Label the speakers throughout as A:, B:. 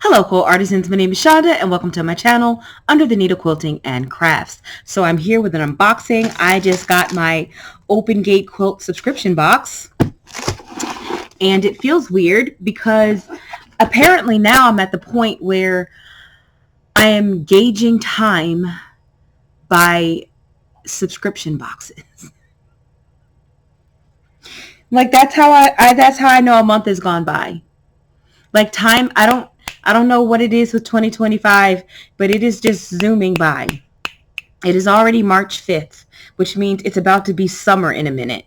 A: Hello, quilt artisans. My name is Shonda, and welcome to my channel, Under the Needle Quilting and Crafts. So I'm here with an unboxing. I just got my Open Gate quilt subscription box, and it feels weird because apparently now I'm at the point where I am gauging time by subscription boxes. Like that's how I know a month has gone by. Like time, I don't know what it is with 2025, but it is just zooming by. It is already March 5th, which means it's about to be summer in a minute.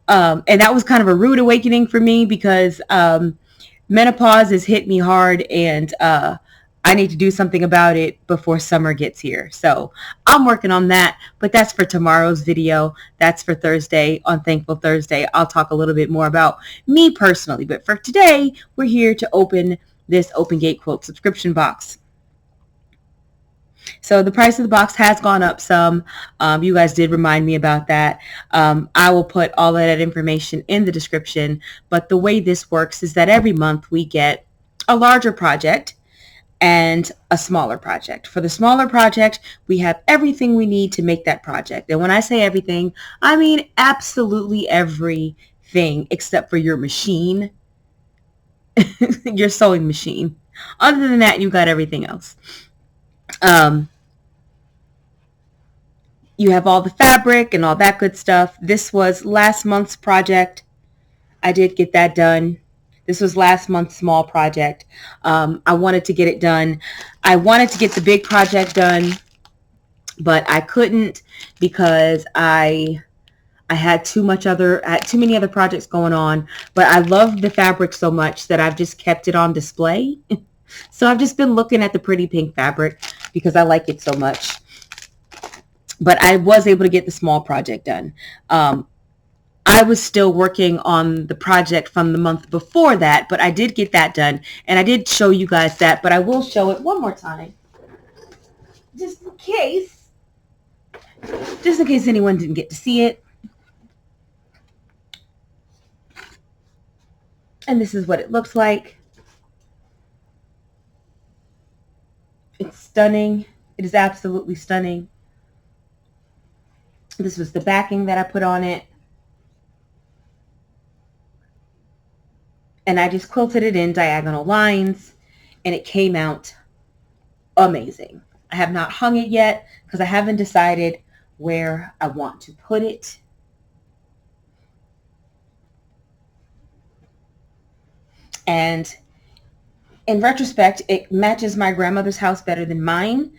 A: And that was kind of a rude awakening for me because menopause has hit me hard, and I need to do something about it before summer gets here. So I'm working on that, but that's for tomorrow's video. That's for Thursday, on Thankful Thursday. I'll talk a little bit more about me personally, but for today, we're here to open this Open Gate Quilt subscription box. So the price of the box has gone up some. You guys did remind me about that. I will put all of that information in the description, but the way this works is that every month we get a larger project and a smaller project. For the smaller project, we have everything we need to make that project. And when I say everything, I mean absolutely everything except for your machine, your sewing machine. Other than that, you got everything else. You have all the fabric and all that good stuff. This was last month's project. I did get that done. This was last month's small project. I wanted to get it done. I wanted to get the big project done, but I couldn't because I had too many other projects going on. But I love the fabric so much that I've just kept it on display. So I've just been looking at the pretty pink fabric because I like it so much. But I was able to get the small project done. I was still working on the project from the month before that, but I did get that done, and I did show you guys that, but I will show it one more time, just in case anyone didn't get to see it. And this is what it looks like. It's stunning. It is absolutely stunning. This was the backing that I put on it. And I just quilted it in diagonal lines, and it came out amazing. I have not hung it yet because I haven't decided where I want to put it. And in retrospect, it matches my grandmother's house better than mine,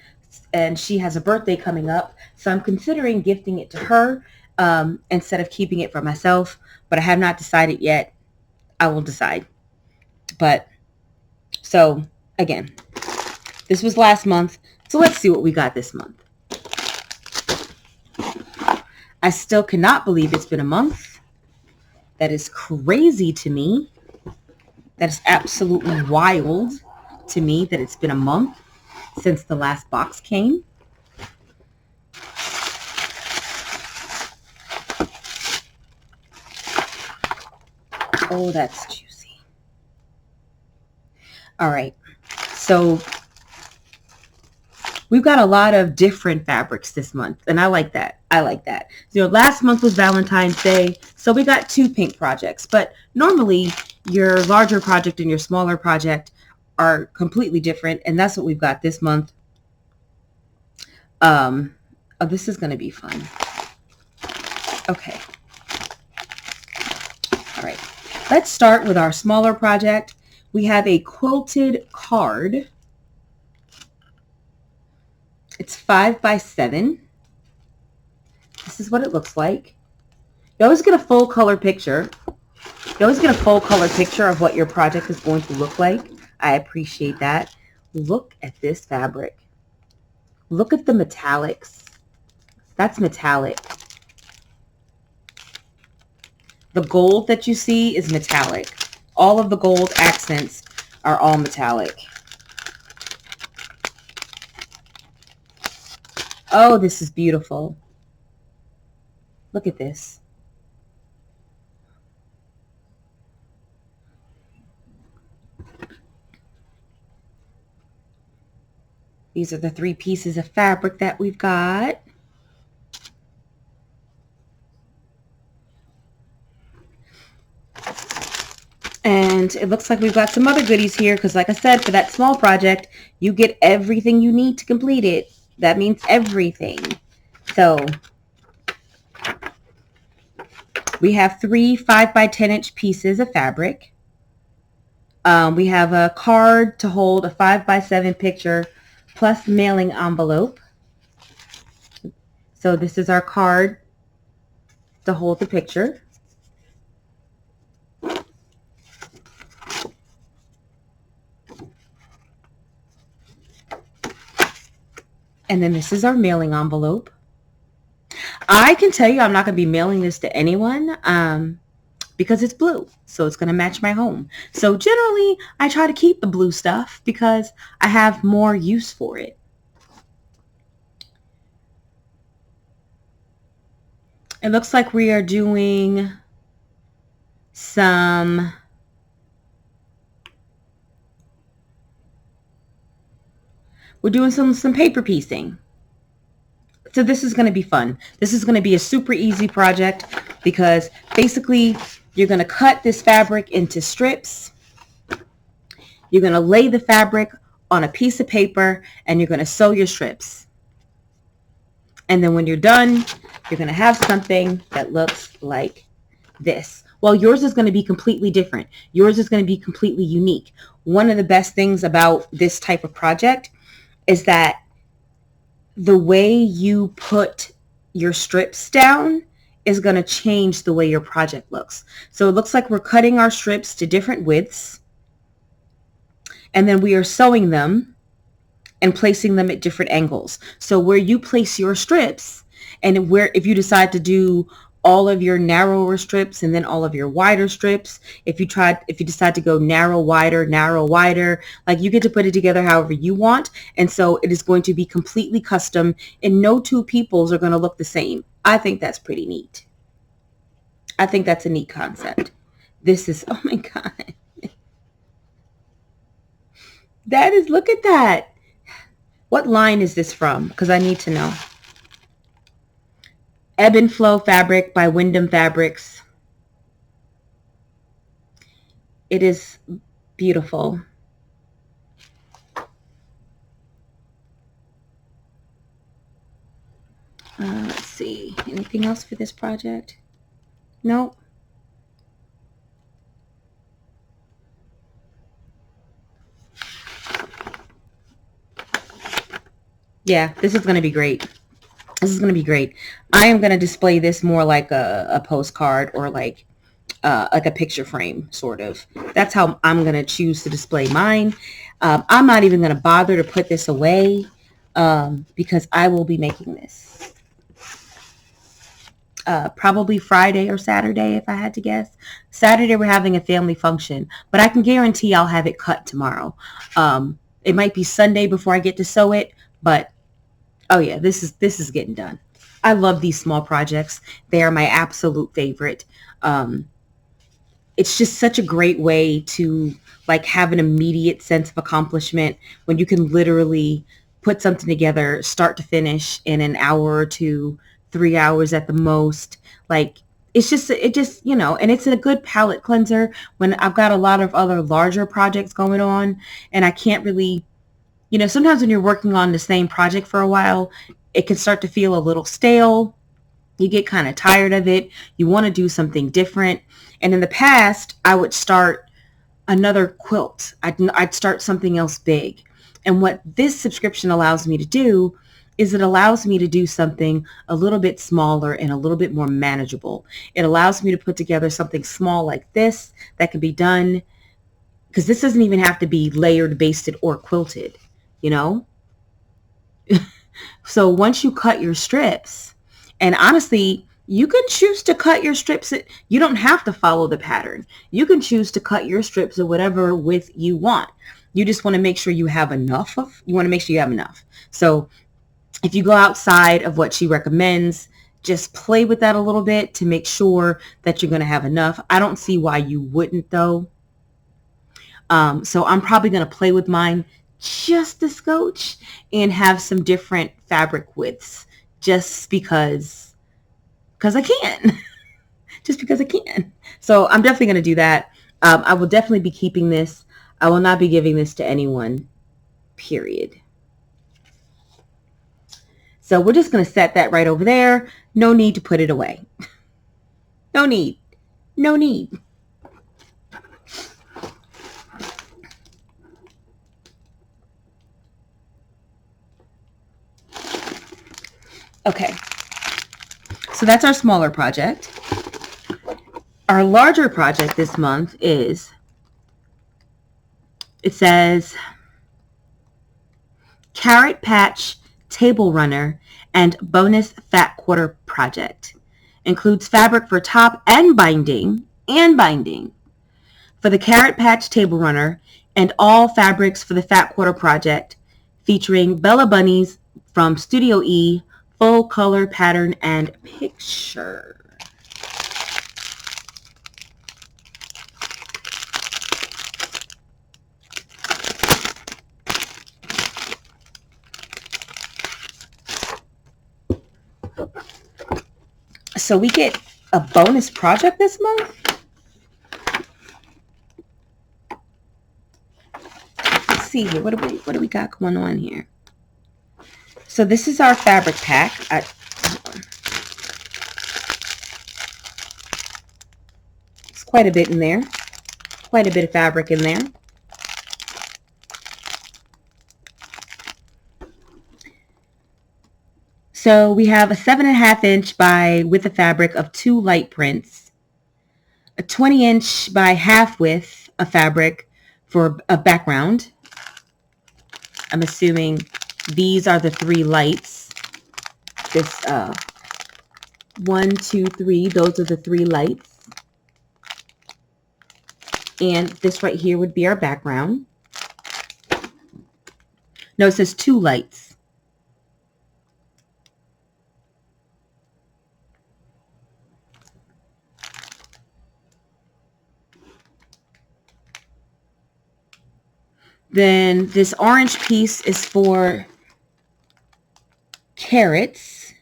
A: and she has a birthday coming up, so I'm considering gifting it to her instead of keeping it for myself, but I have not decided yet. I will decide. But so again, this was last month, so let's see what we got this month. I still cannot believe it's been a month. That is crazy to me. That is absolutely wild to me that it's been a month since the last box came. Oh, that's juicy. All right. So we've got a lot of different fabrics this month, and I like that. I like that. Last month was Valentine's Day, so we got 2 pink projects, but normally your larger project and your smaller project are completely different, and that's what we've got this month. Oh, this is going to be fun. Okay. All right. Let's start with our smaller project. We have a quilted card. It's 5 by 7. This is what it looks like. You always get a full color picture. You always get a full color picture of what your project is going to look like. I appreciate that. Look at this fabric. Look at the metallics. That's metallic. The gold that you see is metallic. All of the gold accents are all metallic. Oh, this is beautiful. Look at this. These are the 3 pieces of fabric that we've got. And it looks like we've got some other goodies here because, like I said, for that small project, you get everything you need to complete it. That means everything. So we have 3 5 by 10 inch pieces of fabric. We have a card to hold a 5 by 7 picture plus mailing envelope. So this is our card to hold the picture. And then this is our mailing envelope. I can tell you I'm not going to be mailing this to anyone because it's blue. So it's going to match my home. So generally, I try to keep the blue stuff because I have more use for it. It looks like we are doing some paper piecing. So this is going to be fun. This is going to be a super easy project because basically you're going to cut this fabric into strips. You're going to lay the fabric on a piece of paper and you're going to sew your strips. And then when you're done, you're going to have something that looks like this. Well, yours is going to be completely different. Yours is going to be completely unique. One of the best things about this type of project is that the way you put your strips down is going to change the way your project looks. So it looks like we're cutting our strips to different widths, and then we are sewing them and placing them at different angles. So where you place your strips, and where if you decide to do all of your narrower strips and then all of your wider strips, if you decide to go narrow, wider, like you get to put it together however you want. And so it is going to be completely custom and no 2 peoples are going to look the same. I think that's pretty neat. I think that's a neat concept. This is, oh my God. That is, look at that. What line is this from? Because I need to know. Ebb and Flow fabric by Wyndham Fabrics. It is beautiful. Let's see. Anything else for this project? Nope. Yeah, this is going to be great. This is going to be great. I am going to display this more like a postcard or like a picture frame, sort of. That's how I'm going to choose to display mine. I'm not even going to bother to put this away because I will be making this. Probably Friday or Saturday, if I had to guess. Saturday, we're having a family function, but I can guarantee I'll have it cut tomorrow. It might be Sunday before I get to sew it, but oh yeah, this is getting done. I love these small projects. They are my absolute favorite. It's just such a great way to like have an immediate sense of accomplishment when you can literally put something together start to finish in an hour or 2, 3 hours at the most. Like it just, you know, and it's a good palette cleanser when I've got a lot of other larger projects going on and I can't really, you know, sometimes when you're working on the same project for a while, it can start to feel a little stale. You get kind of tired of it. You want to do something different. And in the past, I would start another quilt. I'd start something else big. And what this subscription allows me to do is it allows me to do something a little bit smaller and a little bit more manageable. It allows me to put together something small like this that can be done, because this doesn't even have to be layered, basted, or quilted, you know? So once you cut your strips, and honestly, you can choose to cut your strips. You don't have to follow the pattern. You can choose to cut your strips at whatever width you want. You just want to make sure you have enough. So if you go outside of what she recommends, just play with that a little bit to make sure that you're going to have enough. I don't see why you wouldn't though. So I'm probably going to play with mine just a scotch and have some different fabric widths just because I can. Just because I can. So I'm definitely going to do that. I will definitely be keeping this. I will not be giving this to anyone, period. So we're just going to set that right over there. No need to put it away. No need. No need. Okay. So that's our smaller project. Our larger project this month is, it says, Carrot Patch Table Runner and Bonus Fat Quarter Project. Includes fabric for top and binding. For the Carrot Patch Table Runner and all fabrics for the Fat Quarter Project, featuring Bella Bunnies from Studio E, full color pattern and picture. So we get a bonus project this month. Let's see here. What do we got going on here? So this is our fabric pack. It's quite a bit in there. Quite a bit of fabric in there. So we have a 7.5 inch by width of fabric of 2 light prints, a 20 inch by half width of fabric for a background. I'm assuming these are the 3 lights. This 1, 2, 3, those are the 3 lights. And this right here would be our background. No, it says 2 lights. Then this orange piece is for carrots.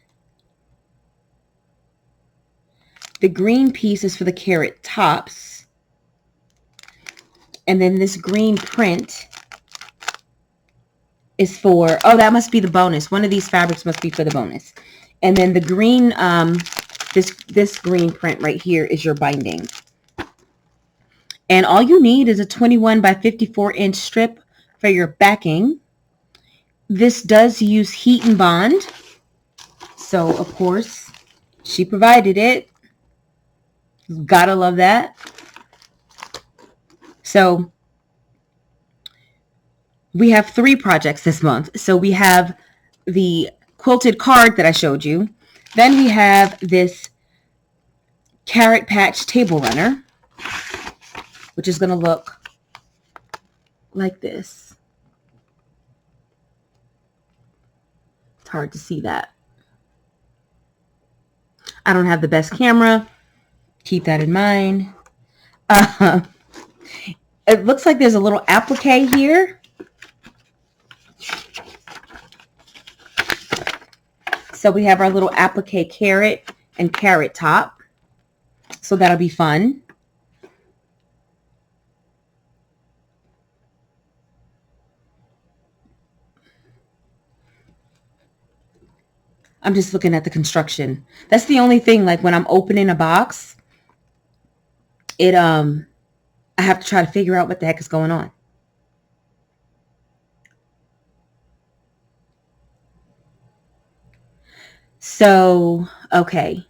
A: The green piece is for the carrot tops. And then this green print is for, oh, that must be the bonus. One of these fabrics must be for the bonus. And then the green, this green print right here is your binding. And all you need is a 21 by 54 inch strip for your backing. This does use heat and bond. So, of course, she provided it. Gotta love that. So, we have 3 projects this month. So, we have the quilted card that I showed you. Then we have this Carrot Patch Table Runner, which is going to look like this. It's hard to see that. I don't have the best camera. Keep that in mind. It looks like there's a little applique here. So we have our little applique carrot and carrot top. So that'll be fun. I'm just looking at the construction. That's the only thing, like when I'm opening a box, I have to try to figure out what the heck is going on. So, okay.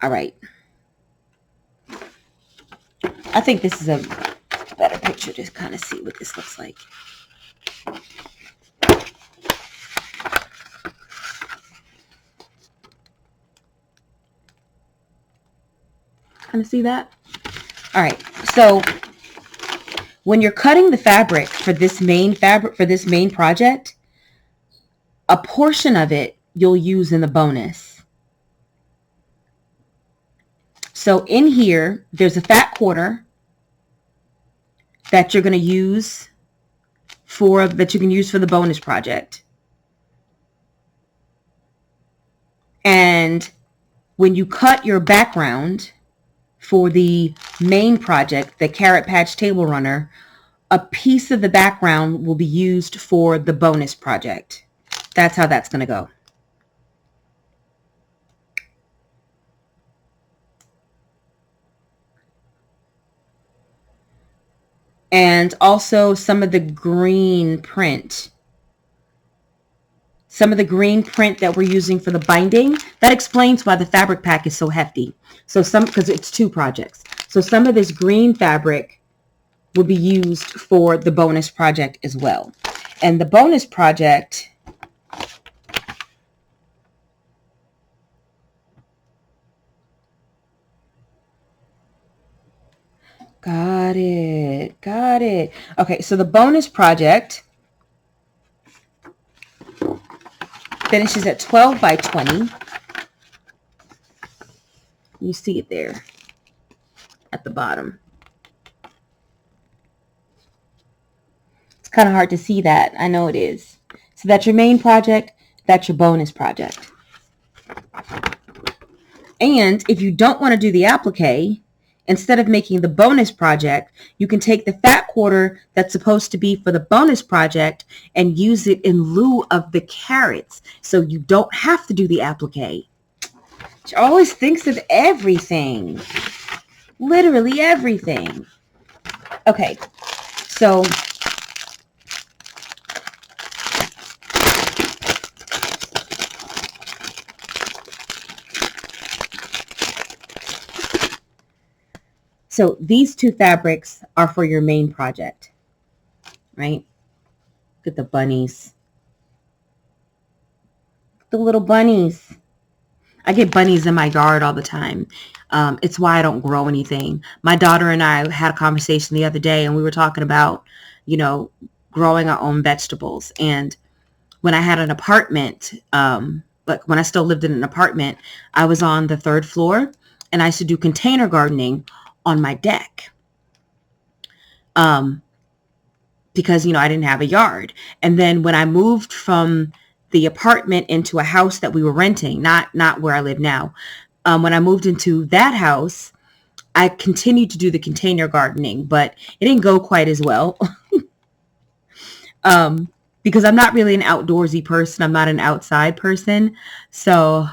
A: All right. I think this is a better picture to kind of see what this looks like. Kind of see that? All right. So when you're cutting the fabric for this main project, a portion of it you'll use in the bonus. So in here, there's a fat quarter that you're going to use that you can use for the bonus project. And when you cut your background for the main project, the Carrot Patch Table Runner, a piece of the background will be used for the bonus project. That's how that's going to go. And also some of the green print. Some of the green print that we're using for the binding, that explains why the fabric pack is so hefty. So because it's 2 projects. So some of this green fabric will be used for the bonus project as well. And the bonus project, got it. Okay, so the bonus project finishes at 12 by 20. You see it there at the bottom. It's kind of hard to see that. I know it is. So that's your main project. That's your bonus project. And if you don't want to do the applique, instead of making the bonus project, you can take the fat quarter that's supposed to be for the bonus project and use it in lieu of the carrots. So you don't have to do the applique. She always thinks of everything. Literally everything. Okay, so these 2 fabrics are for your main project, right? Look at the bunnies. The little bunnies. I get bunnies in my yard all the time. It's why I don't grow anything. My daughter and I had a conversation the other day, and we were talking about, growing our own vegetables. And when I had an apartment, like when I still lived in an apartment, I was on the 3rd floor, and I used to do container gardening on my deck. Because, I didn't have a yard. And then when I moved from the apartment into a house that we were renting, not where I live now. When I moved into that house, I continued to do the container gardening, but it didn't go quite as well. Because I'm not really an outdoorsy person. I'm not an outside person. So,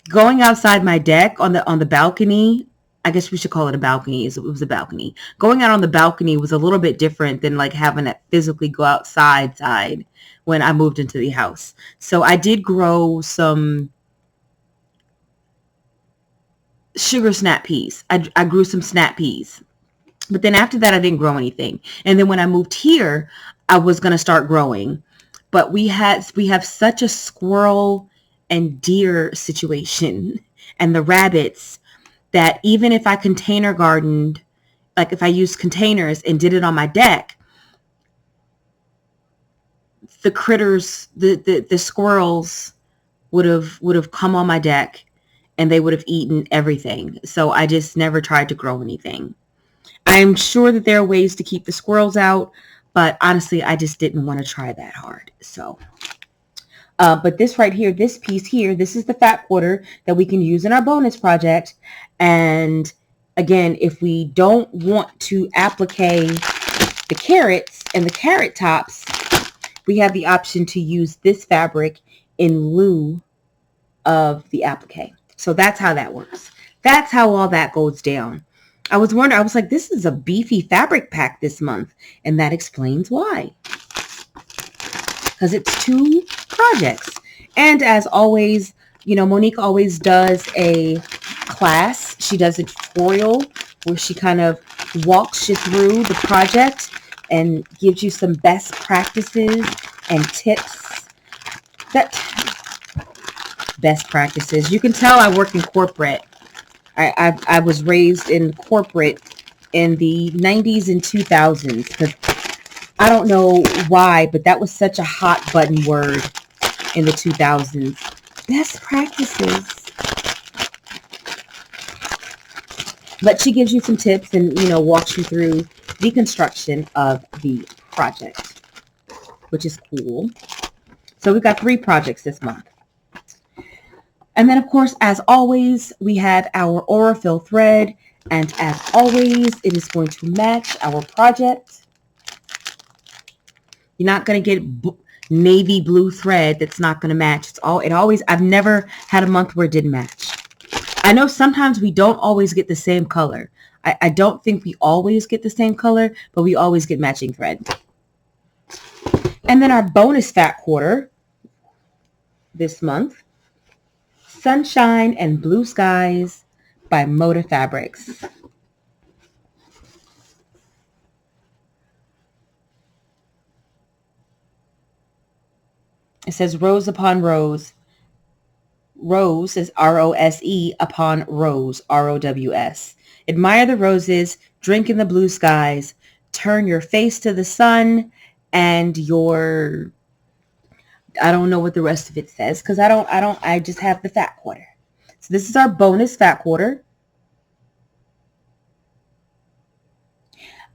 A: going outside my deck on the balcony, I guess we should call it a balcony. It was a balcony. Going out on the balcony was a little bit different than like having to physically go outside when I moved into the house. So I did grow some sugar snap peas. I grew some snap peas. But then after that, I didn't grow anything. And then when I moved here, I was going to start growing. But we have such a squirrel and deer situation and the rabbits that even if I container gardened, like if I used containers and did it on my deck, the critters, the squirrels would have come on my deck and they would have eaten everything. So I just never tried to grow anything. I'm sure that there are ways to keep the squirrels out, but honestly, I just didn't want to try that hard. So, but this right here, this piece here, this is the fat quarter that we can use in our bonus project. And again, if we don't want to applique the carrots and the carrot tops, we have the option to use this fabric in lieu of the applique. So that's how that works. That's how all that goes down. I was wondering, I was like, this is a beefy fabric pack this month. And that explains why. Because it's 2 projects. And as always, Monique always does a class. She does a tutorial where she kind of walks you through the project and gives you some best practices and tips. Best practices. You can tell I work in corporate. I was raised in corporate in the 90s and 2000s because I don't know why, but that was such a hot button word in the 2000s. Best practices. But she gives you some tips and, walks you through the construction of the project, which is cool. So we've got 3 projects this month. And then, of course, as always, we have our Aurifil thread. And as always, it is going to match our project. You're not going to get navy blue thread that's not going to match. I've never had a month where it didn't match. I know sometimes we don't always get the same color. I don't think we always get the same color, but we always get matching thread. And then our bonus fat quarter this month, Sunshine and Blue Skies by Moda Fabrics. It says rose upon rose. Rose is R-O-S-E upon rose, R-O-W-S. Admire the roses, drink in the blue skies, turn your face to the sun, and I don't know what the rest of it says because I just have the fat quarter. So this is our bonus fat quarter.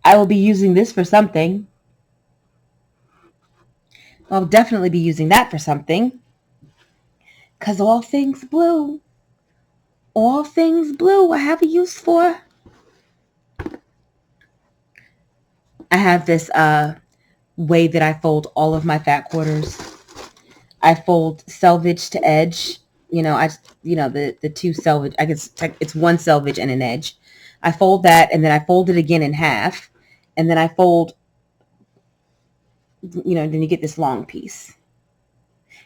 A: I will be using this for something. I'll definitely be using that for something. Because all things blue I have a use for. I have this way that I fold all of my fat quarters. I fold selvage to edge. The 2 selvage. I guess it's 1 selvage and an edge. I fold that, and then I fold it again in half, and then I fold. Then you get this long piece.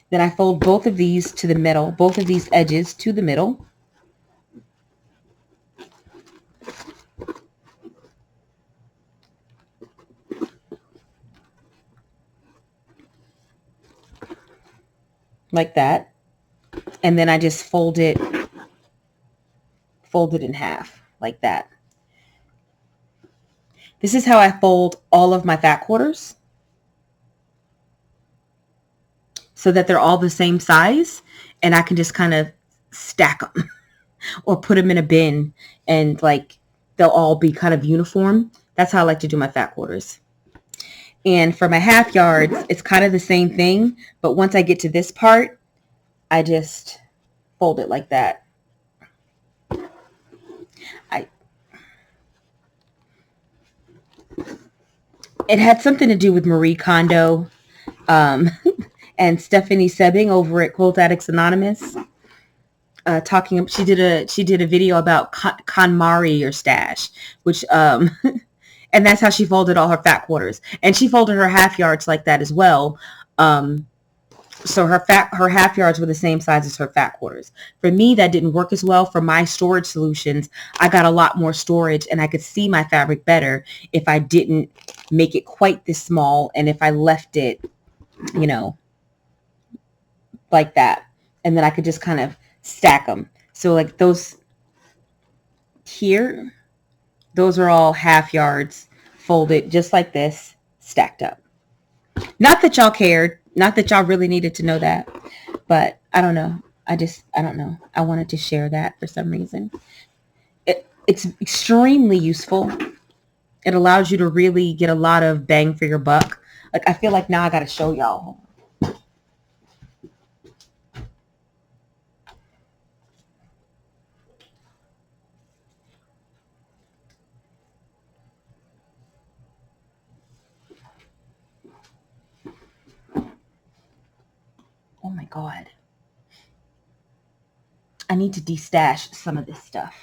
A: Then I fold both of these to the middle, both of these edges to the middle. Like that. And then I just fold it in half like that. This is how I fold all of my fat quarters so that they're all the same size, and I can just kind of stack them or put them in a bin, and they'll all be kind of uniform. That's how I like to do my fat quarters. And for my half yards, it's kind of the same thing, but once I get to this part, I just fold it like that. It had something to do with Marie Kondo and Stephanie Sebing over at Quilt Addicts Anonymous. She did a video about KonMari or stash, which and that's how she folded all her fat quarters, and she folded her half yards like that as well. So her half yards were the same size as her fat quarters. For me, that didn't work as well. For my storage solutions, I got a lot more storage, and I could see my fabric better if I didn't make it quite this small, and if I left it, like that, and then I could just kind of stack them. So like those here, those are all half yards folded just like this, stacked up. Not that y'all cared. Not that y'all really needed to know that, but I don't know. I don't know. I wanted to share that for some reason. It's extremely useful. It allows you to really get a lot of bang for your buck. Like, I feel like now I got to show y'all. Oh my God. I need to destash some of this stuff.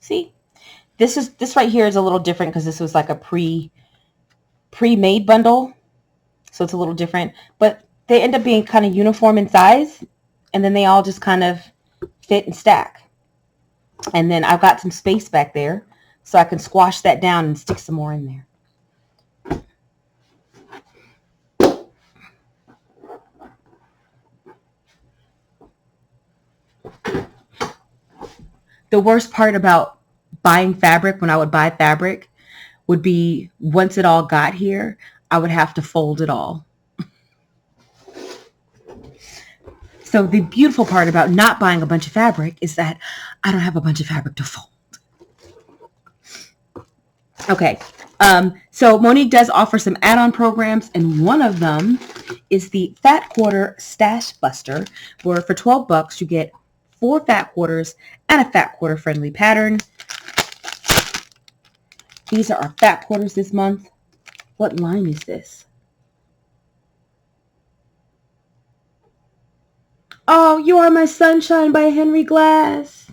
A: See, this right here is a little different because this was like a pre-made bundle. So it's a little different, but they end up being kind of uniform in size, and then they all just kind of fit and stack. And then I've got some space back there, so I can squash that down and stick some more in there. The worst part about buying fabric, when I would buy fabric, would be once it all got here, I would have to fold it all. So the beautiful part about not buying a bunch of fabric is that I don't have a bunch of fabric to fold. Okay. So Monique does offer some add-on programs, and one of them is the Fat Quarter Stash Buster, where for $12 you get 4 fat quarters and a fat quarter friendly pattern. These are our fat quarters this month. What line is this? Oh, You Are My Sunshine by Henry Glass.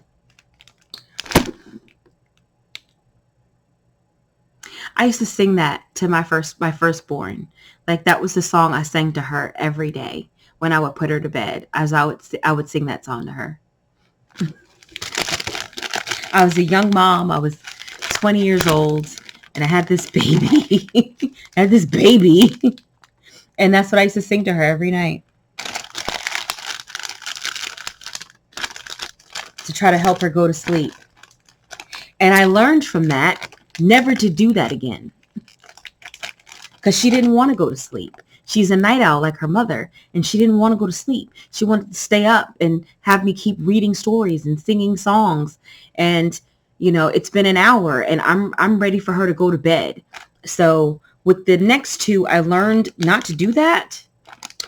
A: I used to sing that to my firstborn. Like that was the song I sang to her every day when I would put her to bed. As I would sing that song to her. I was a young mom. I was 20 years old, and I had this baby. And that's what I used to sing to her every night to try to help her go to sleep. And I learned from that never to do that again, because she didn't want to go to sleep. She's a night owl like her mother, and she didn't want to go to sleep. She wanted to stay up and have me keep reading stories and singing songs. And, you know, it's been an hour and I'm ready for her to go to bed. So with the next two, I learned not to do that.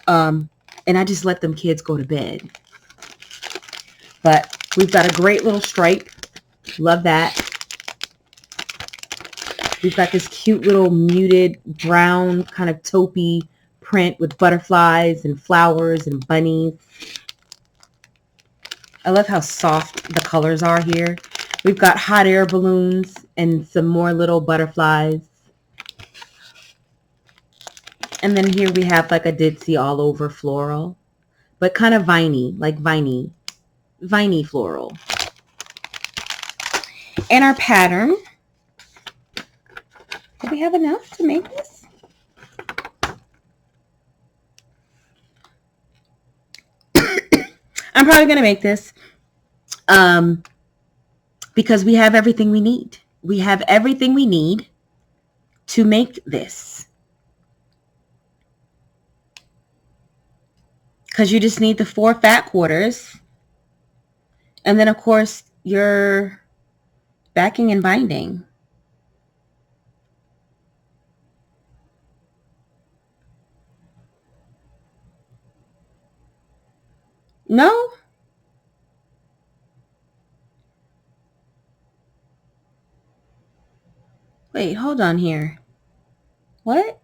A: And I just let them kids go to bed. But we've got a great little stripe. Love that. We've got this cute little muted brown kind of taupey print with butterflies and flowers and bunnies. I love how soft the colors are here. We've got hot air balloons and some more little butterflies. And then here we have like a ditzy all over floral, but kind of viney, like viney floral. And our pattern. Do we have enough to make this? I'm probably going to make this because we have everything we need. We have everything we need to make this. Because you just need the 4 fat quarters. And then, of course, your backing and binding. No? Wait, hold on here. What?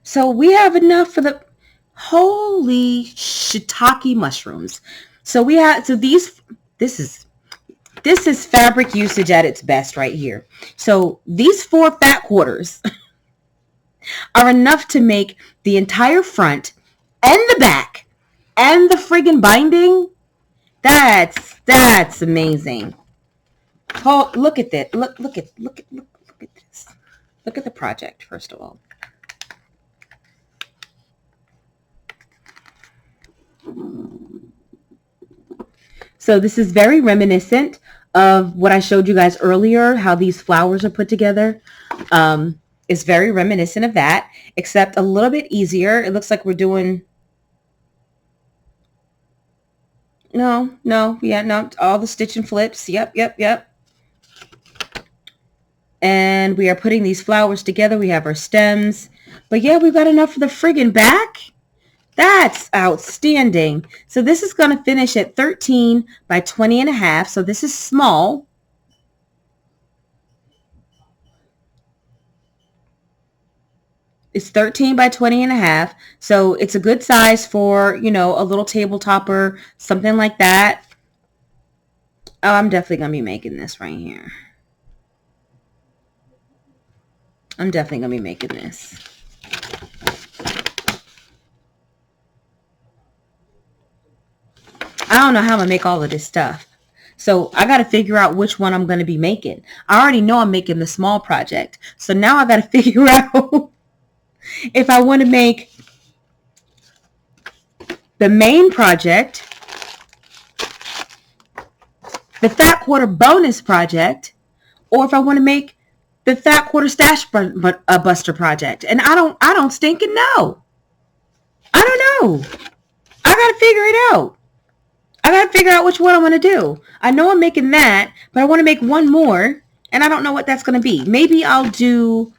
A: So we have enough for the holy shiitake mushrooms. So we have, so these, this is fabric usage at its best right here. So these 4 fat quarters are enough to make the entire front and the back and the friggin' binding. That's amazing. Oh, look at that. Look at this. Look at the project, first of all. So this is very reminiscent of what I showed you guys earlier, how these flowers are put together. It's very reminiscent of that, except a little bit easier. It looks like we're doing... No, all the stitch and flips. Yep. And we are putting these flowers together. We have our stems. But yeah, we've got enough for the friggin' back. That's outstanding. So this is going to finish at 13 by 20 and a half. So this is small. It's 13 by 20 and a half. So it's a good size for, you know, a little table topper, something like that. Oh, I'm definitely going to be making this right here. I'm definitely going to be making this. I don't know how I'm going to make all of this stuff. So I got to figure out which one I'm going to be making. I already know I'm making the small project. So now I got to figure out if I want to make the main project, the fat quarter bonus project, or if I want to make the fat quarter stash buster project. And I don't stinking know. I don't know. I got to figure it out. I got to figure out which one I'm going to do. I know I'm making that, but I want to make one more, and I don't know what that's going to be. Maybe I'll do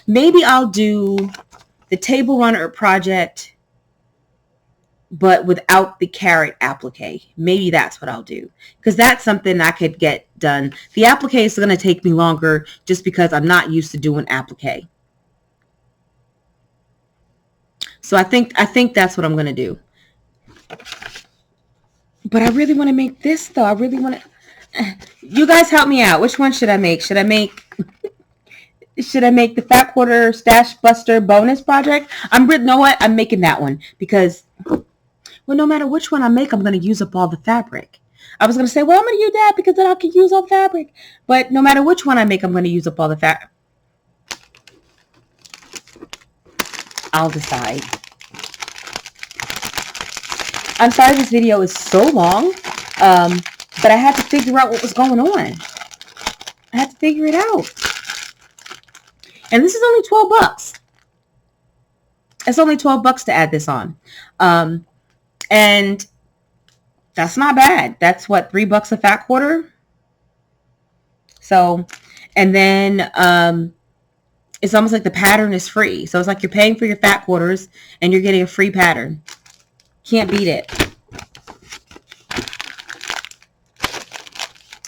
A: the table runner project, but without the carrot applique. Maybe that's what I'll do, because that's something I could get done. The applique is going to take me longer just because I'm not used to doing applique. So I think that's what I'm going to do. But I really want to make this, though. I really want to. You guys help me out. Which one should I make? Should I make the Fat Quarter Stash Buster bonus project? Know what? I'm making that one because, well, no matter which one I make, I'm going to use up all the fabric. I was going to say, well, I'm going to use that because then I can use all the fabric. But no matter which one I make, I'm going to use up all the fabric. I'll decide. I'm sorry this video is so long, but I had to figure out what was going on. I had to figure it out. And this is only $12. It's only $12 to add this on. And that's not bad. That's what, $3 a fat quarter? So, and then it's almost like the pattern is free. So it's like you're paying for your fat quarters and you're getting a free pattern. Can't beat it.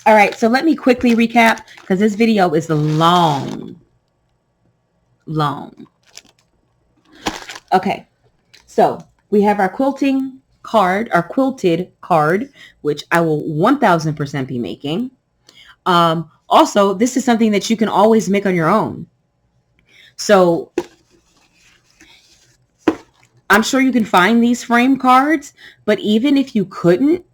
A: All right, so let me quickly recap because this video is long. Okay, so we have our quilting card, our quilted card, which I will 1000% be making. Also, this is something that you can always make on your own. So I'm sure you can find these frame cards, but even if you couldn't,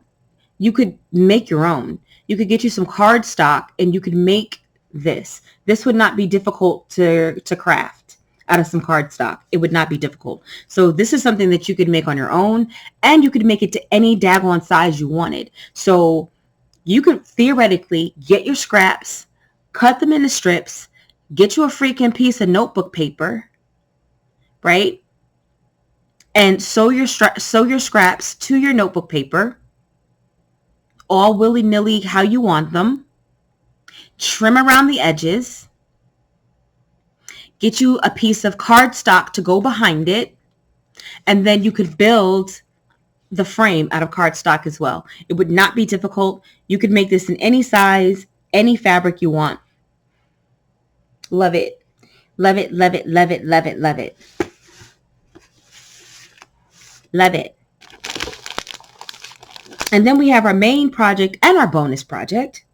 A: you could make your own. You could get you some card stock and you could make this. This would not be difficult to craft out of some card stock. It would not be difficult. So this is something that you could make on your own, and you could make it to any daggone size you wanted. So you could theoretically get your scraps, cut them into strips, get you a freaking piece of notebook paper, right? And sew your scraps to your notebook paper, all willy-nilly how you want them. Trim around the edges. Get you a piece of cardstock to go behind it. And then you could build the frame out of cardstock as well. It would not be difficult. You could make this in any size, any fabric you want. Love it. Love it, love it, love it, love it, love it. Love it. And then we have our main project and our bonus project.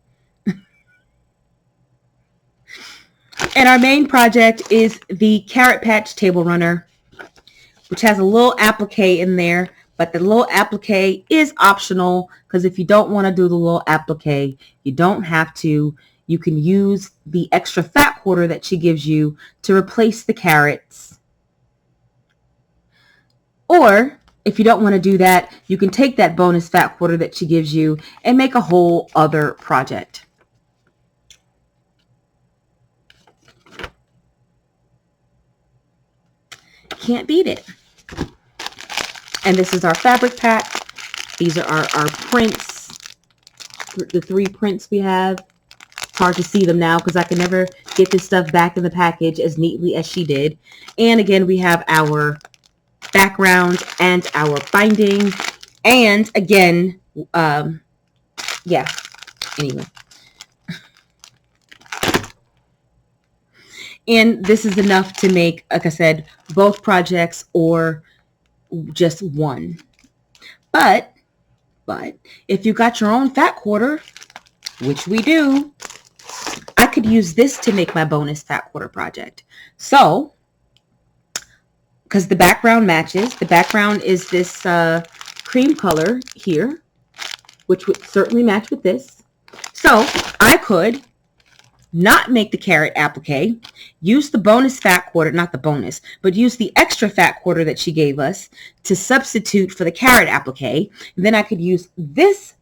A: And our main project is the Carrot Patch Table Runner, which has a little applique in there, but the little applique is optional because if you don't want to do the little applique, you don't have to. You can use the extra fat quarter that she gives you to replace the carrots. Or if you don't want to do that, you can take that bonus fat quarter that she gives you and make a whole other project. Can't beat it. And this is our fabric pack. These are our prints, the 3 prints we have. It's hard to see them now because I can never get this stuff back in the package as neatly as she did. And again, we have our background and our binding. And again, yeah, anyway. And this is enough to make, like I said, both projects or just one. But if you got your own fat quarter, which we do, I could use this to make my bonus fat quarter project. So, because the background matches, the background is this cream color here, which would certainly match with this. So I could not make the carrot applique, use the bonus fat quarter, not the bonus, but use the extra fat quarter that she gave us to substitute for the carrot applique. And then I could use this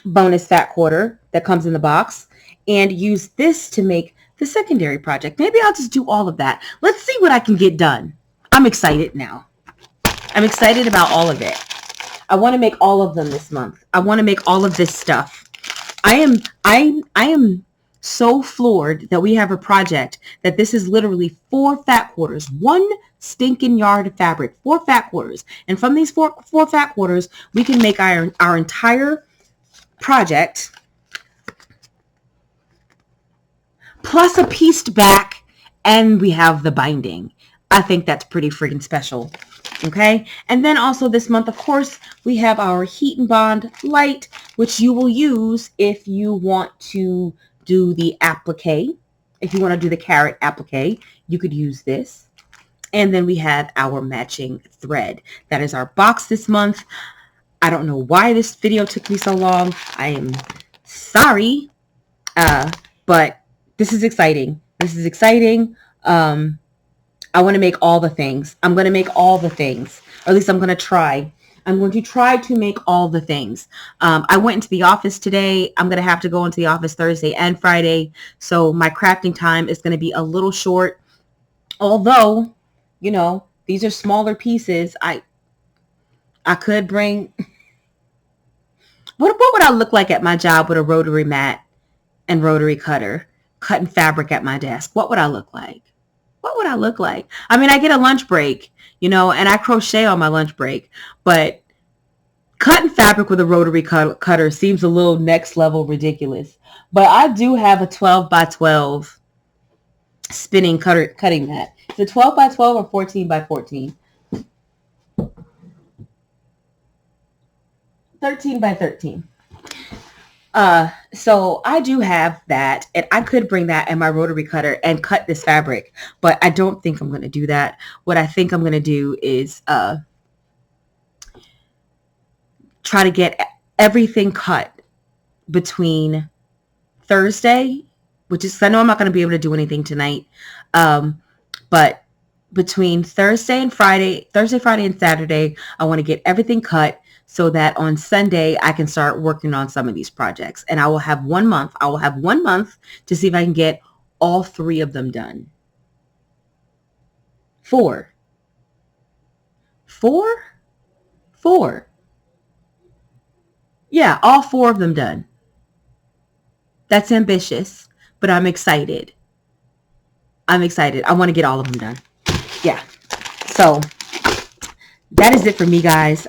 A: bonus fat quarter that comes in the box and use this to make the secondary project. Maybe I'll just do all of that. Let's see what I can get done. I'm excited now. I'm excited about all of it. I want to make all of them this month. I want to make all of this stuff. I am so floored that we have a project that this is literally 4 fat quarters, one stinking yard of fabric, 4 fat quarters. And from these four fat quarters, we can make our entire project plus a pieced back, and we have the binding. I think that's pretty freaking special. Okay. And then also this month, of course, we have our Heat and Bond light, which you will use if you want to do the applique. If you want to do the carrot applique, you could use this. And then we have our matching thread. That is our box this month. I don't know why this video took me so long. I am sorry. But this is exciting. This is exciting. I want to make all the things. I'm going to make all the things. Or at least I'm going to try. I'm going to try to make all the things. I went into the office today. I'm going to have to go into the office Thursday and Friday. So my crafting time is going to be a little short. Although, you know, these are smaller pieces. I could bring... What would I look like at my job with a rotary mat and rotary cutter, cutting fabric at my desk? What would I look like? What would I look like? I mean, I get a lunch break, you know, and I crochet on my lunch break, but cutting fabric with a rotary cutter seems a little next level ridiculous. But I do have a 12 by 12 spinning cutting mat. Is it 12 by 12 or 14 by 14? 13 by 13. So I do have that, and I could bring that and my rotary cutter and cut this fabric, but I don't think I'm going to do that. What I think I'm going to do is try to get everything cut between Thursday, which is, I know I'm not going to be able to do anything tonight, but between Thursday, Friday, and Saturday, I want to get everything cut so that on Sunday I can start working on some of these projects. And I will have 1 month. I will have 1 month to see if I can get all 3 of them done. 4. 4? 4. Yeah, all 4 of them done. That's ambitious, but I'm excited. I'm excited. I want to get all of them done. Yeah. So that is it for me, guys.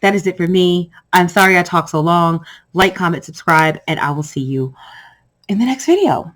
A: That is it for me. I'm sorry I talked so long. Like, comment, subscribe, and I will see you in the next video.